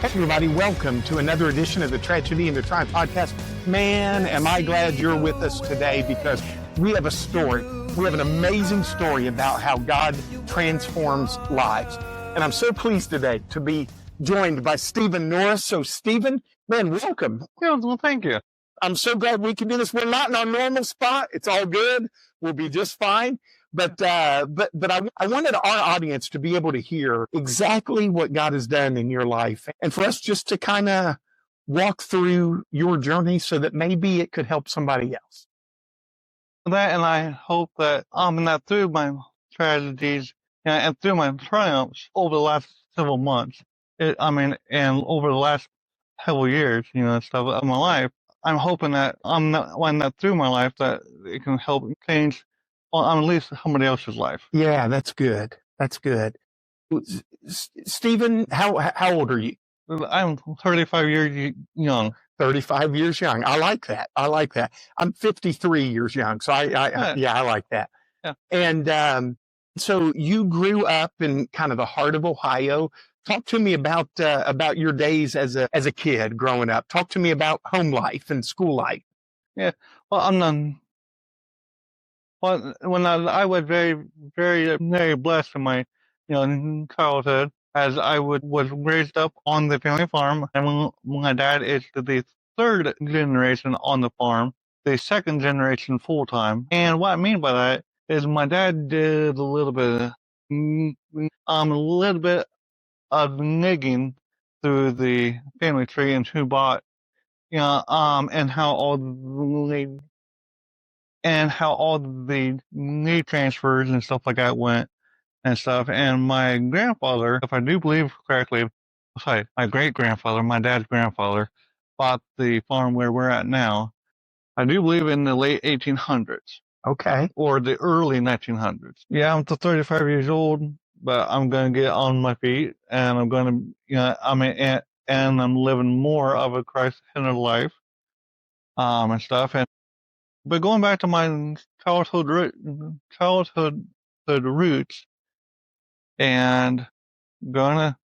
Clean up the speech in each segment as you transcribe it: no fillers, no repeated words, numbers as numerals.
Everybody, welcome to another edition of the Tragedy and the Triumph podcast. Man, am I glad you're with us today, because we have a story. We have an amazing story about how God transforms lives. And I'm so pleased today to be joined by Steven Norris. So Steven, man, welcome. Yeah, well, thank you. I'm so glad we can do this. We're not in our normal spot. It's all good. We'll be just fine. But I wanted our audience to be able to hear exactly what God has done in your life, and for us just to kind of walk through your journey so that maybe it could help somebody else. That, and I hope that that through my tragedies and through my triumphs over the last several months, and over the last several years, stuff of my life, I'm hoping that that through my life that it can help change, at least somebody else's life. Yeah, that's good. That's good. Steven, how old are you? I'm 35 years young. 35 years young. I like that. I'm 53 years young. So I like that. Yeah. And so you grew up in kind of the heart of Ohio. Talk to me about your days as a kid growing up. Talk to me about home life and school life. Yeah. Well, when I was very, very, very blessed in my, childhood, as I was raised up on the family farm, and my dad is the third generation on the farm, the second generation full time. And what I mean by that is my dad did a little bit of nigging through the family tree and who bought, and how all the knee transfers and stuff like that went and stuff. And my grandfather, if I do believe correctly, my great grandfather, my dad's grandfather, bought the farm where we're at now. I do believe in the late 1800s. Okay. Or the early 1900s. Yeah, I'm 35 years old, but I'm going to get on my feet, and I'm going to, and I'm living more of a Christ-centered life, and stuff. But going back to my childhood roots, and gonna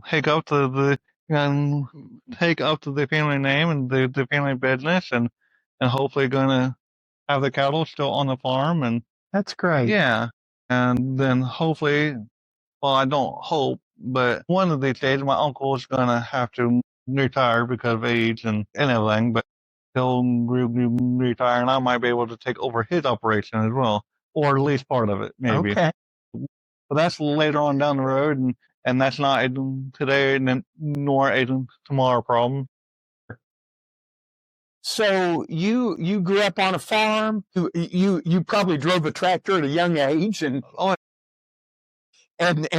take up to the family name and the family business, and hopefully gonna have the cattle still on the farm, and that's great. Yeah, and then hopefully, well, I don't hope, but one of these days my uncle is gonna have to retire because of age and everything, but he'll retire, and I might be able to take over his operation as well, or at least part of it, maybe. Okay. But that's later on down the road, and that's not a today nor a tomorrow problem. So you grew up on a farm. You probably drove a tractor at a young age, and went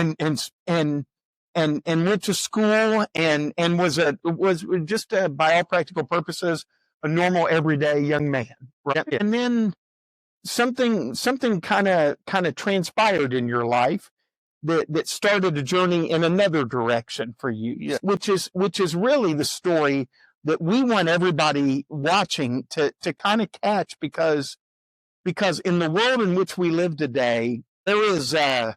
to school, and was just by all practical purposes a normal everyday young man, right? Yeah. And then something kind of transpired in your life that started a journey in another direction for you. Yeah. which is really the story that we want everybody watching to kind of catch, because in the world in which we live today, there's a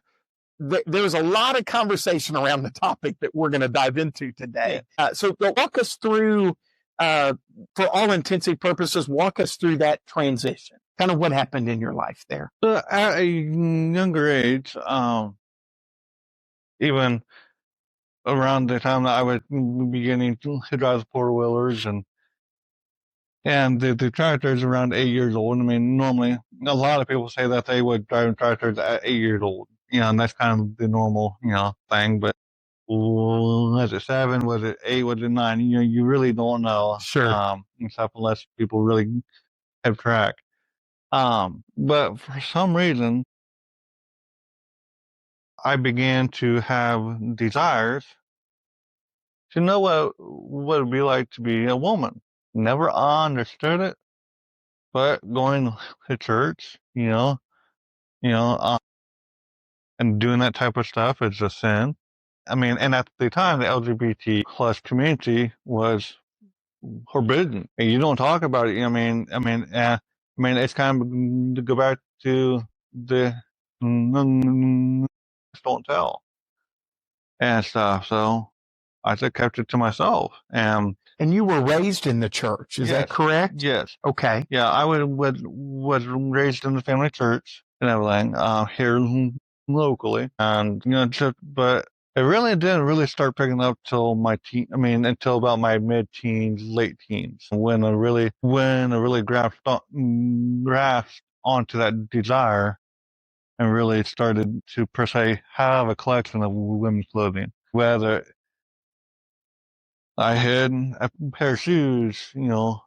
lot of conversation around the topic that we're going to dive into today. Yeah. So walk us through, for all intensive purposes, walk us through that transition. Kind of what happened in your life there. So at a younger age, even around the time that I was beginning to drive the four-wheelers and the tractors around 8 years old. I mean, normally a lot of people say that they would drive tractors at 8 years old, and that's kind of the normal, thing. But was it 7? Was it 8? Was it 9? You really don't know. Sure. And stuff, unless people really have track. But for some reason, I began to have desires to know what it'd be like to be a woman. Never understood it, but going to church, and doing that type of stuff is a sin. I mean, and at the time, the LGBT plus community was forbidden. And you don't talk about it. I mean, it's kind of to go back to the don't tell and stuff. So I just kept it to myself. And you were raised in the church, is that correct? Yes. Okay. Yeah, I was raised in the family church and everything here locally, and but it really didn't really start picking up till until about my mid-teens, late teens, when I really grasped onto that desire and really started to per se have a collection of women's clothing, whether I had a pair of shoes, pair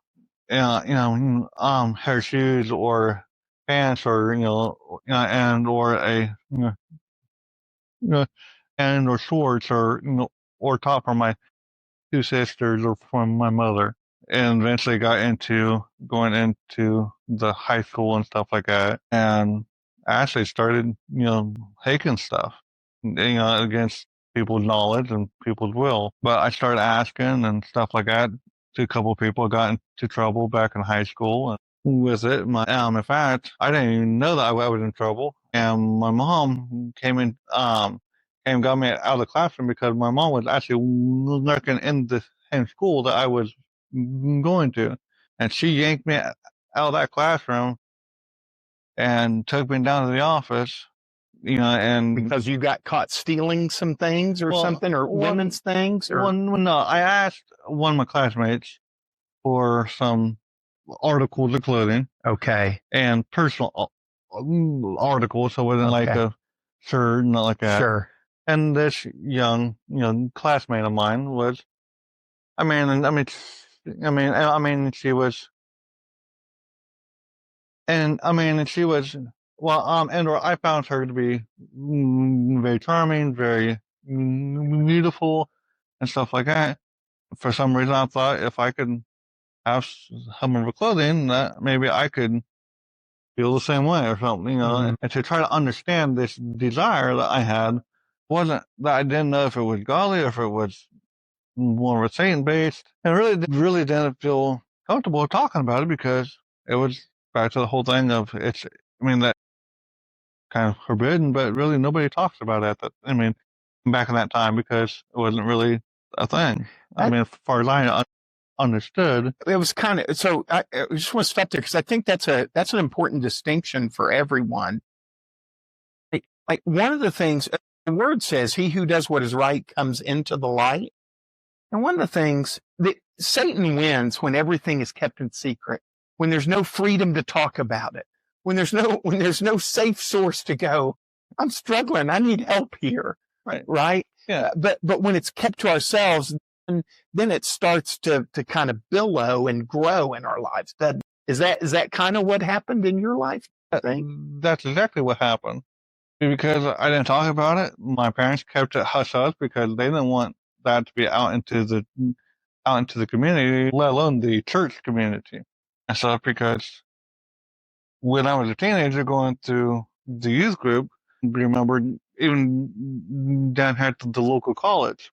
of shoes or pants, or and or a and or shorts, or or top for my two sisters or from my mother, and eventually got into going into the high school and stuff like that, and actually started taking stuff against people's knowledge and people's will. But I started asking and stuff like that to a couple of people. I got into trouble back in high school with it. In fact, I didn't even know that I was in trouble. And my mom came and got me out of the classroom because my mom was actually working in the same school that I was going to. And she yanked me out of that classroom and took me down to the office, and because you got caught stealing some things or something, or women's things, or no, I asked one of my classmates for some articles of clothing, okay, and personal articles, so it wasn't like a shirt, not like that. Sure. And this young, classmate of mine was, she was, and I found her to be very charming, very beautiful, and stuff like that. For some reason, I thought if I could have some of her clothing, that maybe I could feel the same way or something, Mhm. And to try to understand this desire that I had, wasn't that I didn't know if it was godly or if it was more of a Satan based, and really didn't feel comfortable talking about it because it was back to the whole thing of that kind of forbidden, but really nobody talks about back in that time, because it wasn't really a thing. As far as I understood, it was kind of, so I just want to stop there because I think that's an important distinction for everyone. Like one of the things the word says, he who does what is right comes into the light. And one of the things that Satan wins when everything is kept in secret, when there's no freedom to talk about it, when there's no safe source to go, I'm struggling, I need help here. Right. Yeah. But when it's kept to ourselves, then it starts to kind of billow and grow in our lives. Is that kind of what happened in your life? I think that's exactly what happened. Because I didn't talk about it, my parents kept it hush hush because they didn't want that to be out into the community, let alone the church community and stuff. Because when I was a teenager going through the youth group, remember, even down here to the local college,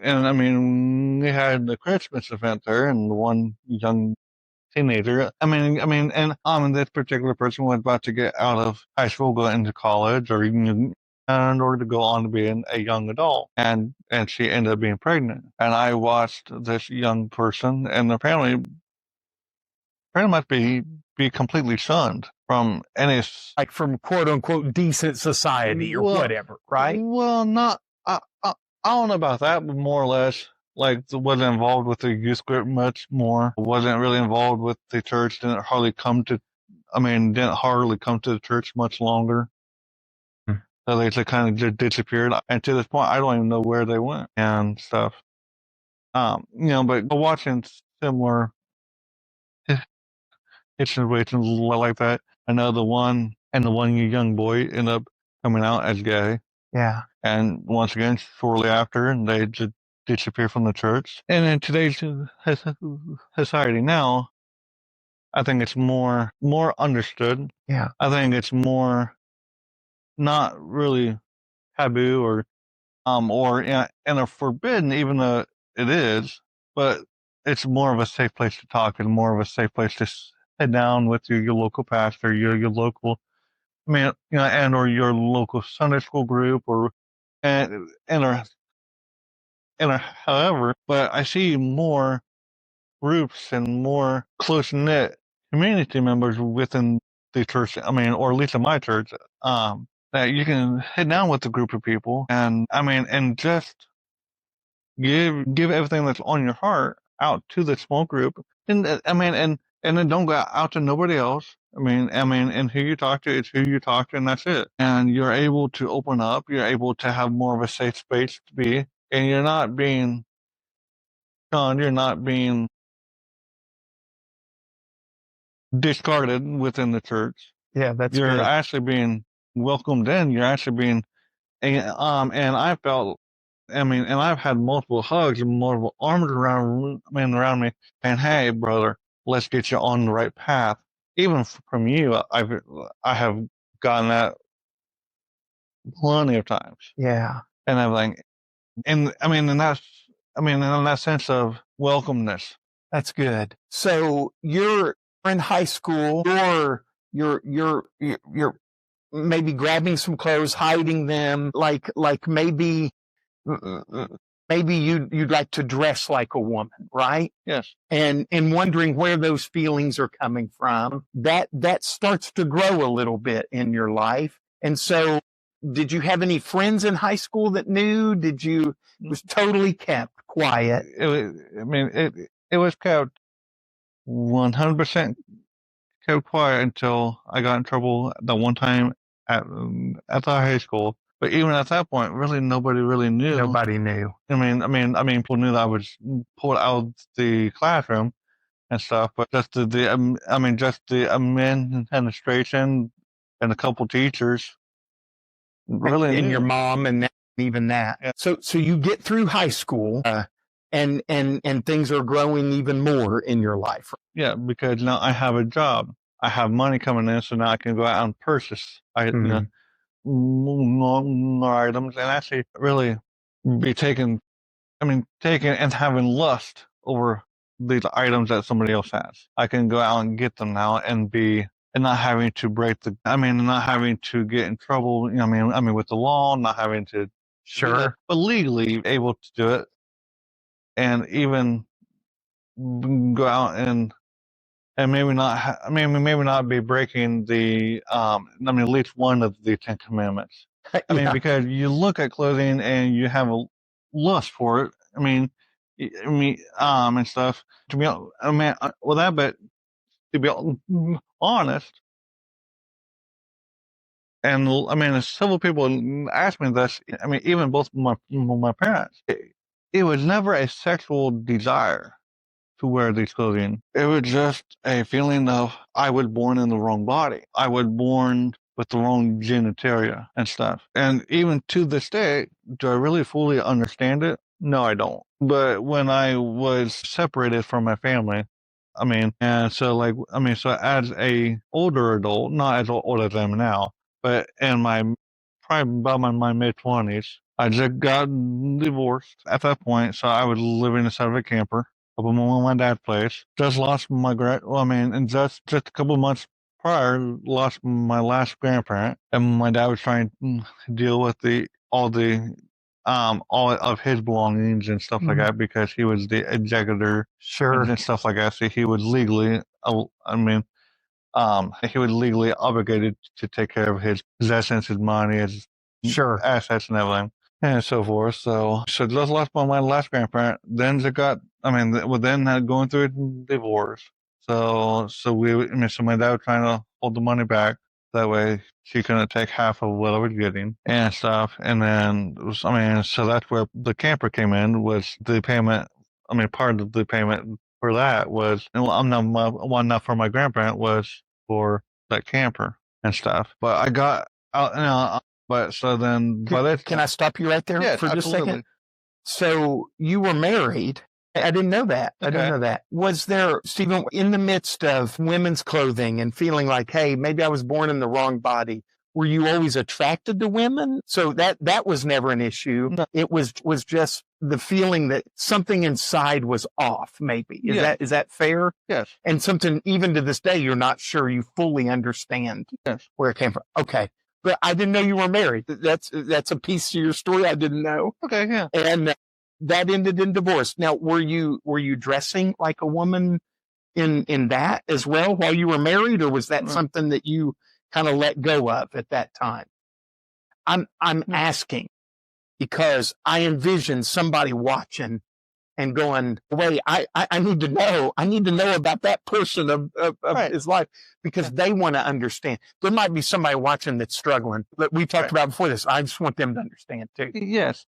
and we had the Christmas event there, and one young teenager. And this particular person was about to get out of high school, go into college, or even in order to go on to being a young adult, and she ended up being pregnant. And I watched this young person and their family pretty much be completely shunned from any, like from quote unquote decent society or whatever, right? Well, not I don't know about that, but more or less, like, wasn't involved with the youth group much more. Wasn't really involved with the church. Didn't hardly come to the church much longer. So they just kind of just disappeared. And to this point, I don't even know where they went and stuff. But watching similar situations like that, I know the one young boy ended up coming out as gay. Yeah. And once again, shortly after, and they just disappear from the church. And in today's society now, I think it's more understood. Yeah. I think it's more not really taboo or forbidden, even though it is, but it's more of a safe place to talk and more of a safe place to sit down with your local pastor, your local, and or your local Sunday school group, or however, but I see more groups and more close knit community members within the church. I mean, or at least in my church, that you can sit down with a group of people and just give everything that's on your heart out to the small group, and and then don't go out to nobody else. And who you talk to, it's who you talk to, and that's it. And you're able to open up. You're able to have more of a safe space to be, and you're not being shunned. You're not being discarded within the church. Yeah, that's You're good. actually being welcomed in. You're actually being, and I felt, and I've had multiple hugs and multiple arms around me, and hey, brother, let's get you on the right path. Even from you, I have gotten that plenty of times. Yeah. And I'm like, and in that sense of welcomeness. That's good. So you're in high school, you're maybe grabbing some clothes, hiding them, like maybe you'd like to dress like a woman, right? Yes. And wondering where those feelings are coming from. That starts to grow a little bit in your life. And so did you have any friends in high school that knew? It was totally kept quiet? It was kept 100% kept quiet until I got in trouble the one time at the high school. But even at that point, really nobody really knew. Nobody knew. People knew that I was pulled out of the classroom and stuff, but just the administration and a couple teachers really and knew. Your mom and even that. Yeah. So you get through high school, and things are growing even more in your life. Yeah, because now I have a job. I have money coming in, so now I can go out and purchase more items and actually really be taking and having lust over these items that somebody else has. I can go out and get them now and not having to not having to get in trouble, with the law, not having to, Sure, but legally able to do it, and even go out and maybe not be breaking the at least one of the 10 Commandments. Because you look at clothing and you have a lust for it. And stuff. To be but to be honest, and several people asked me this. Even both my parents. It was never a sexual desire to wear these clothing. It was just a feeling of I was born in the wrong body. I was born with the wrong genitalia and stuff. And even to this day, do I really fully understand it? No, I don't. But when I was separated from my family, so as a older adult, not as old as I am now, but in probably about my mid-20s, I just got divorced at that point. So I was living inside of a camper up in my dad's place. Just lost and just a couple of months prior, lost my last grandparent, and my dad was trying to deal with all of his belongings and stuff like that because he was the executor, and stuff like that. So he was legally, he was legally obligated to take care of his possessions, his money, his assets, and everything, and so forth. So just lost my last grandparent. Then then had going through a divorce. So my dad was trying to hold the money back. That way she couldn't take half of what I was getting and stuff. And then, so that's where the camper came in, was the payment. Part of the payment for that was, not for my grandparent, was for that camper and stuff. But I got out, but so then, can I stop you right there for just a second? So you were married. I didn't know that. Okay. I didn't know that. Was there, Stephen, in the midst of women's clothing and feeling like, hey, maybe I was born in the wrong body, were you always attracted to women? So that was never an issue. No. It was just the feeling that something inside was off, maybe. Is that fair? Yes. And something, even to this day, you're not sure you fully understand where it came from. Okay. but I didn't know you were married. That's a piece of your story I didn't know. Okay, yeah. And that ended in divorce. Now, were you dressing like a woman in that as well while you were married, or was that something that you kind of let go of at that time? I'm asking because I envision somebody watching and going, wait, I need to know. I need to know about that portion of his life because they want to understand. There might be somebody watching that's struggling that we talked about before this. I just want them to understand too. Yes.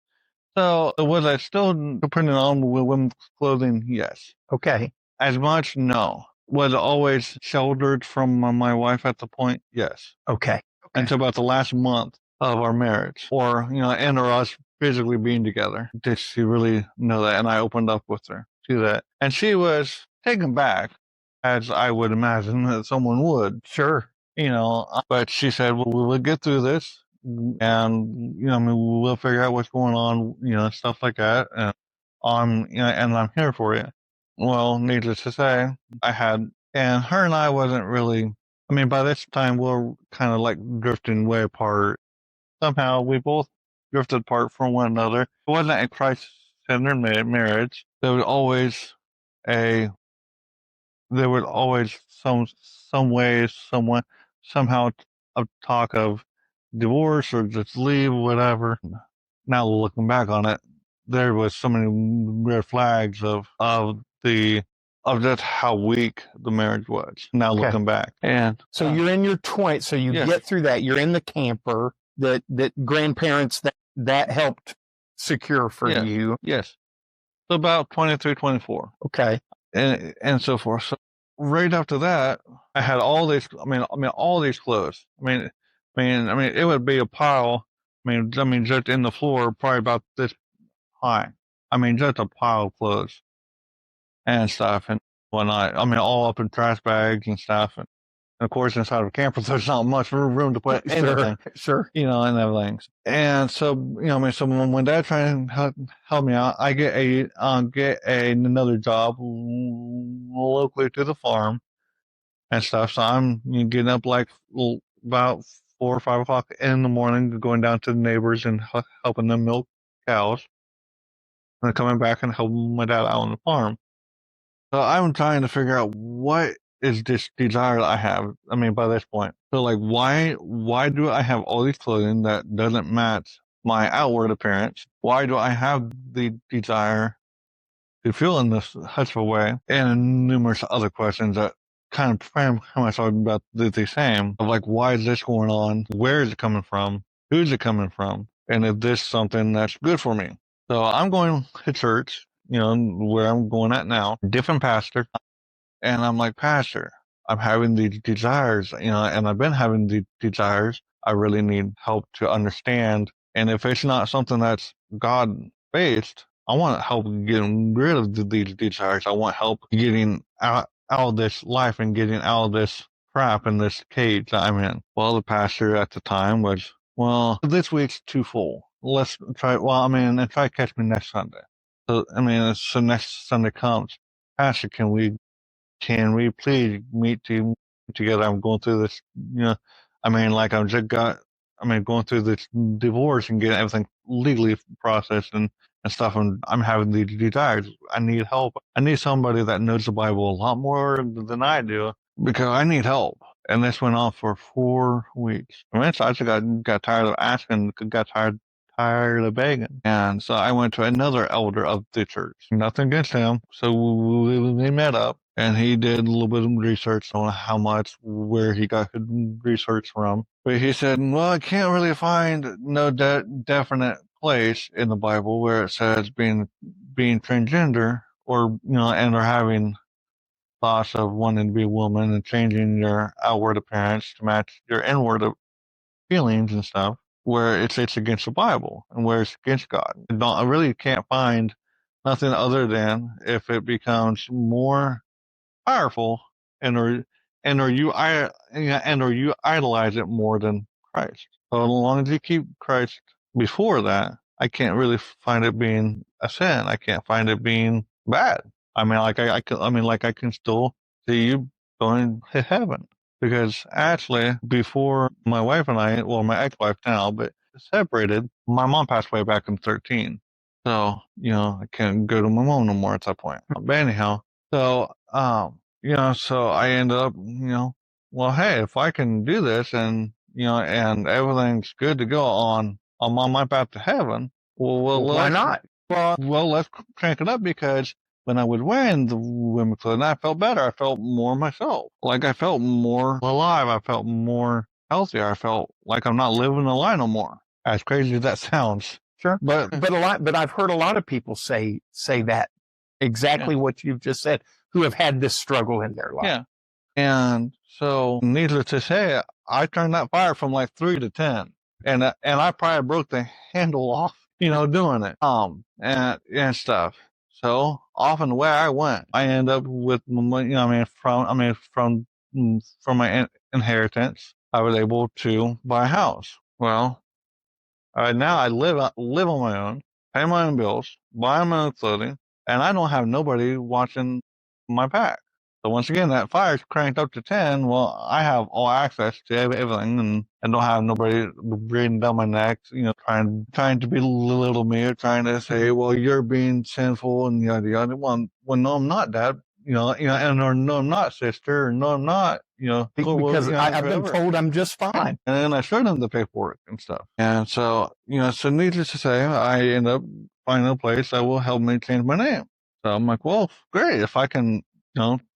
So was I still dependent on women's clothing? Yes. Okay. As much? No. Was it always sheltered from my wife at the point? Yes. Okay. Until about the last month of our marriage, or and or us physically being together, did she really know that? And I opened up with her to that, and she was taken back, as I would imagine that someone would. Sure. But she said, "Well, we'll get through this, and we'll figure out what's going on, stuff like that, and I'm here for you." Well, needless to say, and her and I wasn't really. I mean, by this time we're kind of like drifting way apart. Somehow we both drifted apart from one another. It wasn't a Christ-centered marriage. There was always some ways, somehow a talk of divorce or just leave, whatever. Now looking back on it, there was so many red flags of just how weak the marriage was. Now looking back, and so you're in your 20s, so you get through that. You're in the camper that grandparents that helped secure for you. Yes, so about 23, 24. Okay, and so forth. So right after that, I had all these. I mean, all these clothes. I mean, it would be a pile. I mean, just in the floor, probably about this high. I mean, just a pile of clothes and stuff and whatnot. I mean, all up in trash bags and stuff. And of course, inside of a camper, there's not much room to put anything. Sure. And everything. And so, so when Dad tried to help me out, I get another job locally to the farm and stuff. So I'm getting up like about 4 or 5 o'clock in the morning, going down to the neighbors and helping them milk cows, and then coming back and helping my dad out on the farm. So I'm trying to figure out what is this desire that I have. I mean, by this point, so like, why do I have all these clothing that doesn't match my outward appearance? Why do I have the desire to feel in this such of a way? And numerous other questions that kind of pretty much are about the same. Of like, why is this going on? Where is it coming from? Who's it coming from? And is this something that's good for me? So I'm going to church, where I'm going at now, different pastor. And I'm like, Pastor, I'm having these desires, and I've been having these desires. I really need help to understand. And if it's not something that's God-based, I want help getting rid of these desires. I want help getting out of this life and getting out of this crap in this cage that I'm in. Well, the pastor at the time was, well, this week's too full. Let's try, and try to catch me next Sunday. So, so next Sunday comes, Pastor, can we please meet together? I'm going through this, going through this divorce and getting everything legally processed and stuff. And I'm having these desires. I need help. I need somebody that knows the Bible a lot more than I do because I need help. And this went on for 4 weeks. So I just got tired of asking, got tired of begging. And so I went to another elder of the church. Nothing against him. So we met up. And he did a little bit of research on how much, where he got his research from. But he said, well, I can't really find no definite place in the Bible where it says being transgender or, and or having thoughts of wanting to be a woman and changing your outward appearance to match your inward feelings and stuff, where it's against the Bible and where it's against God. I really can't find nothing other than if it becomes more powerful and you idolize it more than Christ. So as long as you keep Christ before that, I can't really find it being a sin. I can't find it being bad. I can still see you going to heaven because actually before my wife and I, well, my ex-wife now, but separated, my mom passed away back in 13. So, I can't go to my mom no more at that point. But anyhow, so, so I ended up, well, hey, if I can do this and, and everything's good to go I'm on my path to heaven, well, Why not? well, let's crank it up because when I was wearing the women's clothing, I felt better. I felt more myself. Like I felt more alive. I felt more healthier. I felt like I'm not living a lie no more. As crazy as that sounds. Sure. But I've heard a lot of people say that exactly what you've just said, who have had this struggle in their life. Yeah. And so, needless to say, I turned that fire from like 3 to 10, and I probably broke the handle off, doing it, and stuff. So off and the way I went, I end up with money. From my inheritance, I was able to buy a house. Well, now I live on my own, pay my own bills, buy my own clothing, and I don't have nobody watching my back. So once again, that fire's cranked up to 10. Well, I have all access to everything and don't have nobody breathing down my neck, trying to belittle me or trying to say, well, you're being sinful and yada yada. Well, no, I'm not, Dad. Or no, I'm not, sister, or no, I'm not, because I've been told I'm just fine. And then I showed them the paperwork and stuff. And so, so needless to say, I end up finding a place that will help me change my name. So I'm like, well, great. If I can,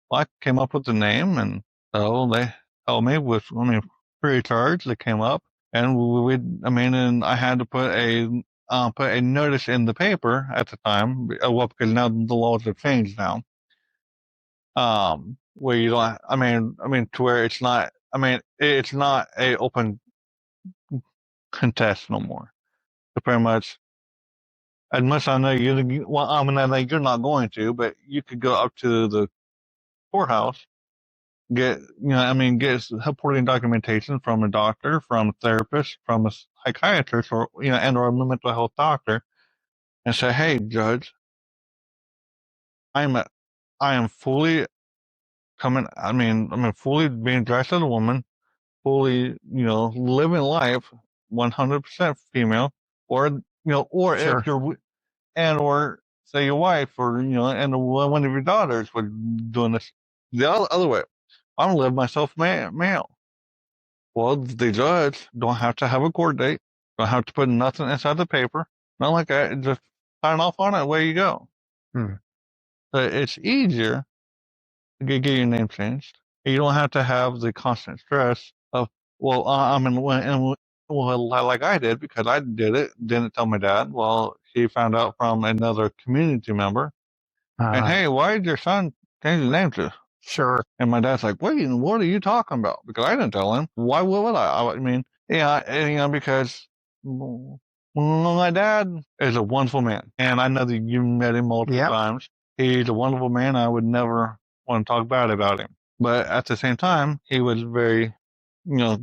I came up with the name, and so they helped me with, free of charge. They came up, and and I had to put a notice in the paper at the time. Well, because now the laws have changed now. Where you don't, to where it's not, it's not a open contest no more. So pretty much, as much I know I think you're not going to, but you could go up to the courthouse, get supporting documentation from a doctor, from a therapist, from a psychiatrist, or or a mental health doctor, and say, hey, judge, I am fully coming. Fully being dressed as a woman, fully, living life 100% female, or Sure. if you're, or say your wife, or and one of your daughters were doing this the other way. I'm gonna live myself male. Well, the judge don't have to have a court date, don't have to put nothing inside the paper, not like that. Just sign off on it. Away you go. So it's easier to get your name changed. You don't have to have the constant stress of, well, like I did, because I did it, didn't tell my dad. Well, he found out from another community member. And hey, why did your son change his name to? Sure. And my dad's like, what are you talking about? Because I didn't tell him. Why would I? Because my dad is a wonderful man. And I know that you met him multiple times. He's a wonderful man. I would never want to talk bad about him. But at the same time, he was very, right's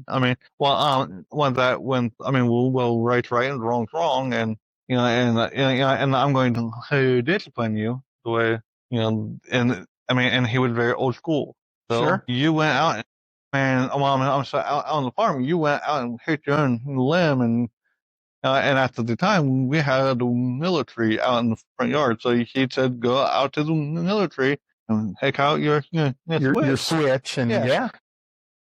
right and wrong's wrong. And, and I'm going to discipline you the way, and he was very old school. So sure. You went out out on the farm, you went out and hit your own limb, and after the time we had the military out in the front yard. So he said, go out to the military and take out your switch. And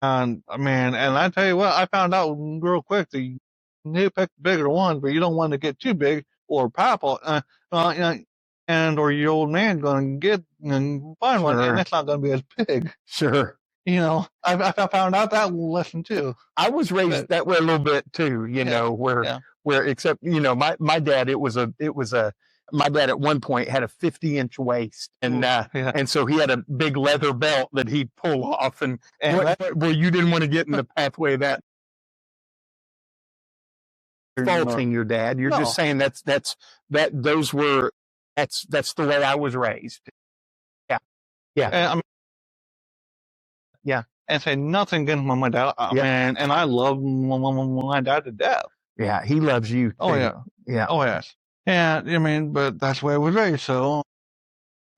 and I tell you what, I found out real quick that you need to pick the bigger ones, but you don't want to get too big or pop, or your old man going to get and find one, and it's not going to be as big. Sure. I found out that lesson too. I was raised that way a little bit too, where except, my dad, my dad at one point had a 50-inch waist, and and so he had a big leather belt that he'd pull off, and well, you didn't want to get in the pathway of that. Faulting your dad, you're just saying that's the way I was raised. And say nothing against my dad, man, and I love my dad to death. Yeah, he loves you too. Oh yeah. Oh yes. And but that's the way I was raised. So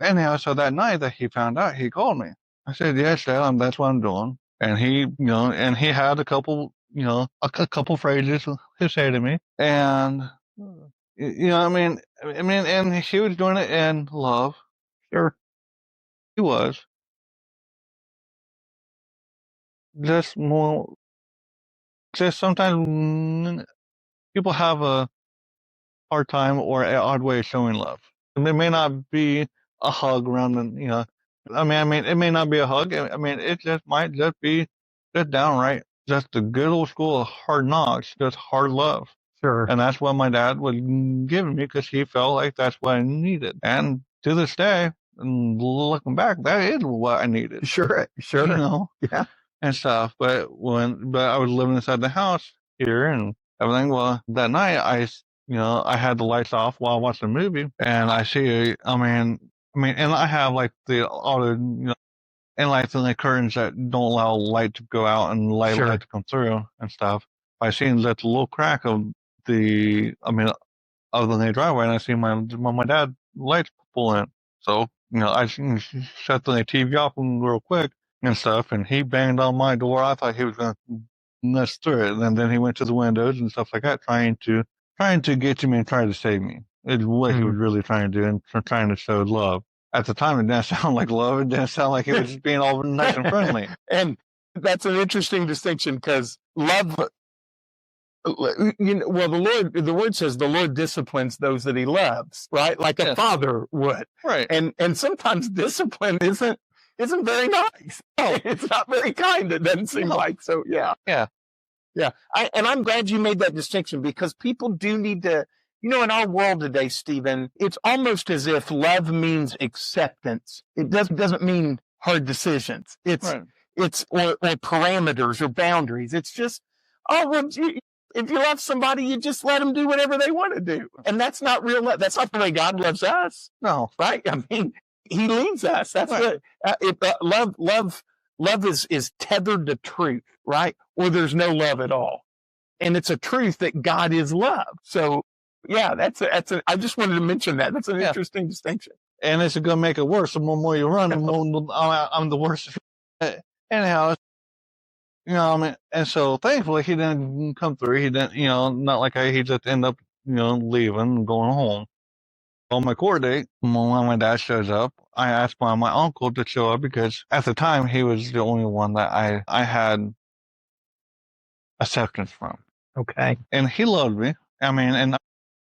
anyhow, so that night that he found out, he called me. I said, yes, Dad, that's what I'm doing. and he had a couple, a couple phrases to say to me, and and he was doing it in love. Sure. He was just more, just sometimes people have a hard time or an odd way of showing love. And it may not be a hug around it may not be a hug. It just might just be just downright just the good old school of hard knocks, just hard love. Sure. And that's what my dad was giving me because he felt like that's what I needed. And to this day, and looking back, that is what I needed. Sure. Yeah. And stuff. But I was living inside the house here and everything. Well, that night I had the lights off while watching a movie, and I see, and I have like the auto, and like the curtains that don't allow light to go out and light to come through and stuff. I seen that the little crack of other than the driveway, and I see my dad lights pull in. So I shut the TV off real quick and stuff, and he banged on my door. I thought he was going to nuts through it, and then he went to the windows and stuff like that, trying to get to me and trying to save me. It's what he was really trying to do, and trying to show love. At the time, it didn't sound like love. It didn't sound like he was just being all nice and friendly. And that's an interesting distinction because love. Well, the word says the Lord disciplines those that He loves, right? Like a father would, right? And sometimes discipline isn't very nice. No, it's not very kind. It doesn't seem like so. Yeah. I'm glad you made that distinction because people do need to. In our world today, Stephen, it's almost as if love means acceptance. It doesn't mean hard decisions. It's or parameters or boundaries. It's just, if you love somebody, you just let them do whatever they want to do. And that's not real love. That's not the way God loves us. No. Right? He leads us. That's love is tethered to truth, right? Or there's no love at all. And it's a truth that God is love. So, yeah, I just wanted to mention that. That's an interesting distinction. And it's going to make it worse. The more you run, the more I'm the worse. Anyhow, and so thankfully he didn't come through. He didn't, not like he just ended up, leaving and going home. On my court date, when my dad shows up, I asked my uncle to show up because at the time he was the only one that I had acceptance from. Okay. And he loved me. And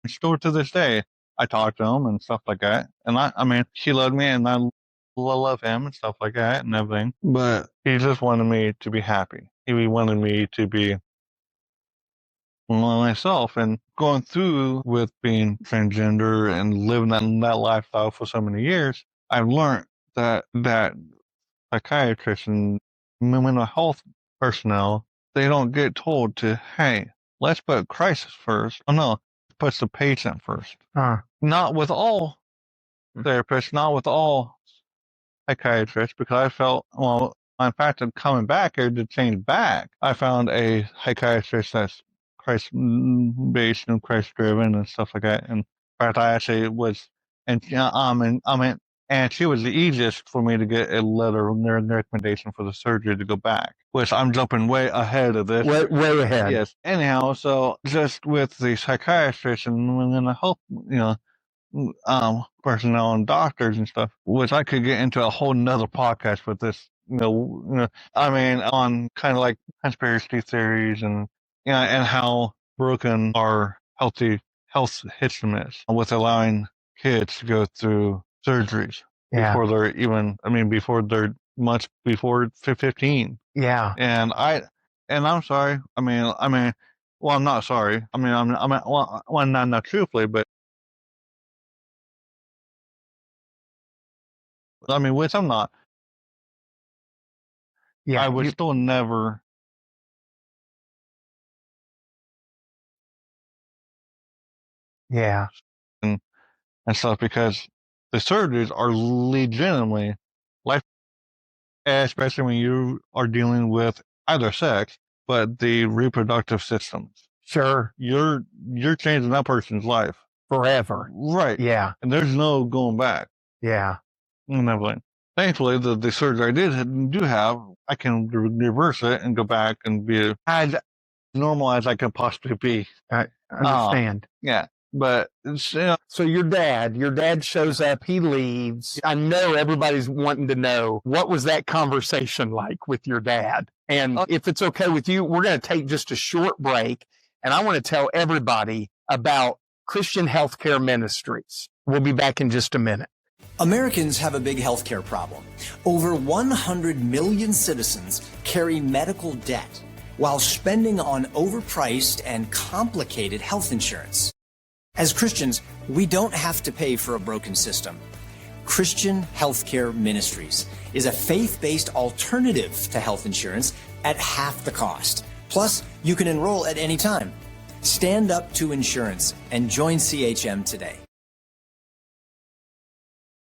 still to this day, I talk to him and stuff like that. And he loved me and I love him and stuff like that and everything. But he just wanted me to be happy. He wanted me to be myself, and going through with being transgender and living that lifestyle for so many years, I've learned that psychiatrists and mental health personnel, they don't get told to, hey, let's put crisis first. Oh no, puts the patient first. Not with all therapists, not with all psychiatrists, because I felt, in fact, I'm coming back here to change back. I found a psychiatrist that's Christ-based and Christ-driven and stuff like that. And in fact, I actually was, and she was the easiest for me to get a letter of recommendation for the surgery to go back, which I'm jumping way ahead of this. Way ahead. Yes. Anyhow, so just with the psychiatrists and then the health, personnel and doctors and stuff, which I could get into a whole nother podcast with this, on kind of like conspiracy theories and how broken our health system is with allowing kids to go through surgeries before they're even, before they're much before 15. Yeah. And I'm sorry. Well, I'm not sorry. Not truthfully, but which I'm not. Yeah. I would still never. Yeah. And stuff, because the surgeries are legitimately life, especially when you are dealing with either sex, but the reproductive systems. Sure. You're changing that person's life forever. Right. Yeah. And there's no going back. Yeah. And everything. thankfully, the surgery I do have, I can reverse it and go back and be as normal as I can possibly be. I understand. Yeah, but it's, So your dad shows up, he leaves. I know everybody's wanting to know, what was that conversation like with your dad? And if it's okay with you, we're going to take just a short break. And I want to tell everybody about Christian Healthcare Ministries. We'll be back in just a minute. Americans have a big healthcare problem. Over 100 million citizens carry medical debt while spending on overpriced and complicated health insurance. As Christians, we don't have to pay for a broken system. Christian Healthcare Ministries is a faith-based alternative to health insurance at half the cost. Plus, you can enroll at any time. Stand up to insurance and join CHM today.